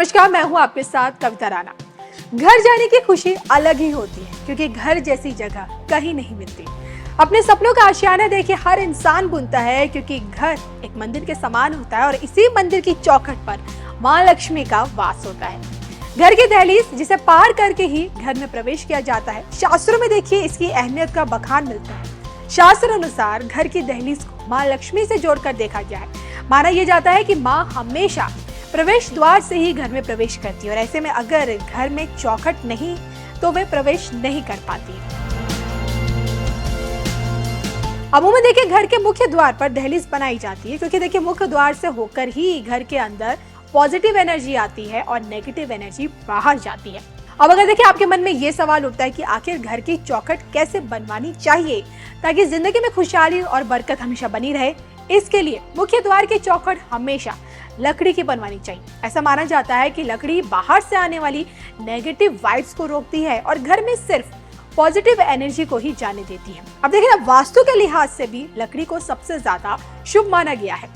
नमस्कार, मैं हूं आपके साथ कविता राणा। घर जाने की खुशी अलग ही होती है क्योंकि घर जैसी जगह कहीं नहीं मिलती। अपने सपनों का आशियाना देखिए हर इंसान बुनता है क्योंकि घर एक मंदिर के समान होता है और इसी मंदिर की चौखट पर माँ लक्ष्मी का वास होता है। घर की दहलीज जिसे पार करके ही घर में प्रवेश किया जाता है। शास्त्रों में देखिए इसकी अहमियत का बखान मिलता है। शास्त्र अनुसार घर की दहलीज को माँ लक्ष्मी से जोड़कर देखा गया है। माना यह जाता है कि माँ हमेशा प्रवेश द्वार से ही घर में प्रवेश करती है और ऐसे में अगर घर में चौखट नहीं तो वे प्रवेश नहीं कर पाती। अमूमन देखिए घर के मुख्य द्वार पर दहलीज बनाई जाती है क्योंकि देखिए मुख्य द्वार से होकर ही घर के अंदर पॉजिटिव एनर्जी आती है और नेगेटिव एनर्जी बाहर जाती है। अब अगर देखिए आपके मन में ये सवाल उठता है कि आखिर घर की चौखट कैसे बनवानी चाहिए ताकि जिंदगी में खुशहाली और बरकत हमेशा बनी रहे, इसके लिए मुख्य द्वार की चौखट हमेशा लकड़ी की बनवानी चाहिए। ऐसा माना जाता है कि लकड़ी बाहर से आने वाली नेगेटिव वाइब्स को रोकती है और घर में सिर्फ पॉजिटिव एनर्जी को ही जाने देती है। अब देखिए ना, वास्तु के लिहाज से भी लकड़ी को सबसे ज्यादा शुभ माना गया है।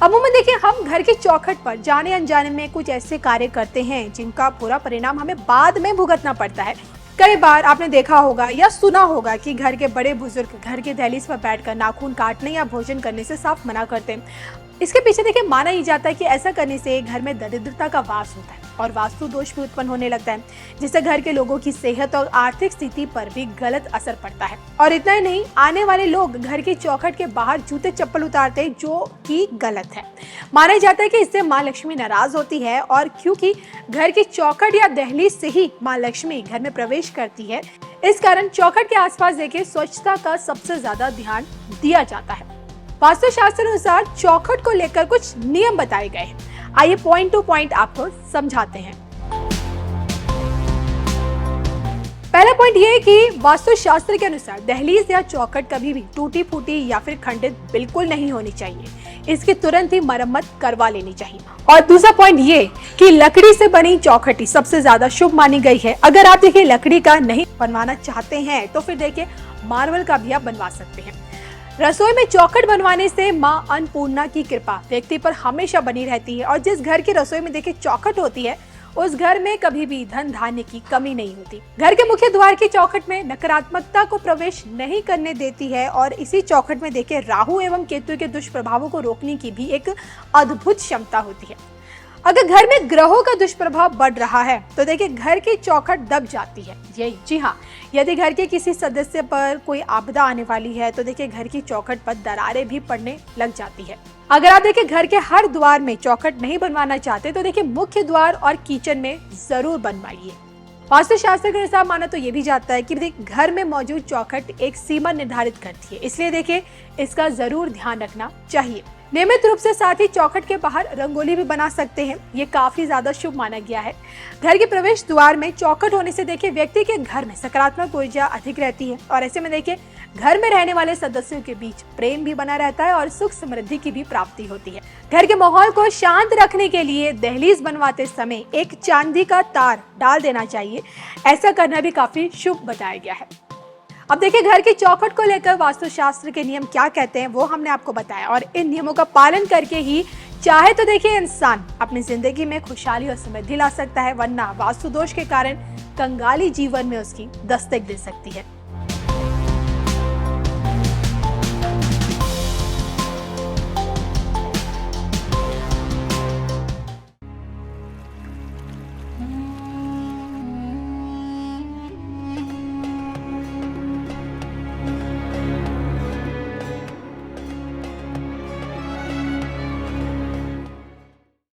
अमूमन देखिए हम घर की चौखट पर जाने अनजाने में कुछ ऐसे कार्य करते हैं जिनका पूरा परिणाम हमें बाद में भुगतना पड़ता है। कई बार आपने देखा होगा या सुना होगा कि घर के बड़े बुजुर्ग घर के दहलीज पर बैठकर नाखून काटने या भोजन करने से साफ मना करते हैं। इसके पीछे देखिए माना ही जाता है कि ऐसा करने से घर में दरिद्रता का वास होता है और वास्तु दोष भी उत्पन्न होने लगता है, जिससे घर के लोगों की सेहत और आर्थिक स्थिति पर भी गलत असर पड़ता है। और इतना ही नहीं, आने वाले लोग घर की चौखट के बाहर जूते चप्पल उतारते हैं जो कि गलत है। माना जाता है कि इससे माँ लक्ष्मी नाराज होती है और क्योंकि घर की चौखट या दहलीज से ही माँ लक्ष्मी घर में प्रवेश करती है, इस कारण चौखट के आसपास देखिए स्वच्छता का सबसे ज्यादा ध्यान दिया जाता है। वास्तुशास्त्र अनुसार चौखट को लेकर कुछ नियम बताए गए हैं। आइए पॉइंट टू पॉइंट आपको समझाते हैं। पहला पॉइंट ये है कि वास्तुशास्त्र के अनुसार दहलीज या चौखट कभी भी टूटी फूटी या फिर खंडित बिल्कुल नहीं होनी चाहिए। इसकी तुरंत ही मरम्मत करवा लेनी चाहिए। और दूसरा पॉइंट ये कि लकड़ी से बनी चौखट ही सबसे ज्यादा शुभ मानी गई है। अगर आप देखिए लकड़ी का नहीं बनवाना चाहते हैं तो फिर देखिए मार्बल का भी आप बनवा सकते हैं। रसोई में चौखट बनवाने से माँ अन्नपूर्णा की कृपा व्यक्ति पर हमेशा बनी रहती है और जिस घर की रसोई में देखिए चौखट होती है उस घर में कभी भी धन धान्य की कमी नहीं होती। घर के मुख्य द्वार की चौखट में नकारात्मकता को प्रवेश नहीं करने देती है और इसी चौखट में देखिए राहु एवं केतु के दुष्प्रभावों को रोकने की भी एक अद्भुत क्षमता होती है। अगर घर में ग्रहों का दुष्प्रभाव बढ़ रहा है तो देखिए घर की चौखट दब जाती है। यही जी हाँ, यदि घर के किसी सदस्य पर कोई आपदा आने वाली है तो देखिए घर की चौखट पर दरारें भी पड़ने लग जाती है। अगर आप देखिए घर के हर द्वार में चौखट नहीं बनवाना चाहते तो देखिए मुख्य द्वार और किचन में जरूर बनवाइए। वास्तुशास्त्र के अनुसार माना तो ये भी जाता है कि घर में मौजूद चौखट एक सीमा निर्धारित करती है, इसलिए देखिए इसका जरूर ध्यान रखना चाहिए। नियमित रूप से साथ ही चौखट के बाहर रंगोली भी बना सकते हैं, ये काफी ज्यादा शुभ माना गया है। घर के प्रवेश द्वार में चौखट होने से देखिए व्यक्ति के घर में सकारात्मक ऊर्जा अधिक रहती है और ऐसे में देखिए घर में रहने वाले सदस्यों के बीच प्रेम भी बना रहता है और सुख समृद्धि की भी प्राप्ति होती है। घर के माहौल को शांत रखने के लिए दहलीज बनवाते समय एक चांदी का तार डाल देना चाहिए। ऐसा करना भी काफी शुभ बताया गया है। अब देखिए घर की चौखट को लेकर वास्तुशास्त्र के नियम क्या कहते हैं वो हमने आपको बताया और इन नियमों का पालन करके ही चाहे तो देखिए इंसान अपनी जिंदगी में खुशहाली और समृद्धि ला सकता है, वरना वास्तु दोष के कारण कंगाली जीवन में उसकी दस्तक दे सकती है।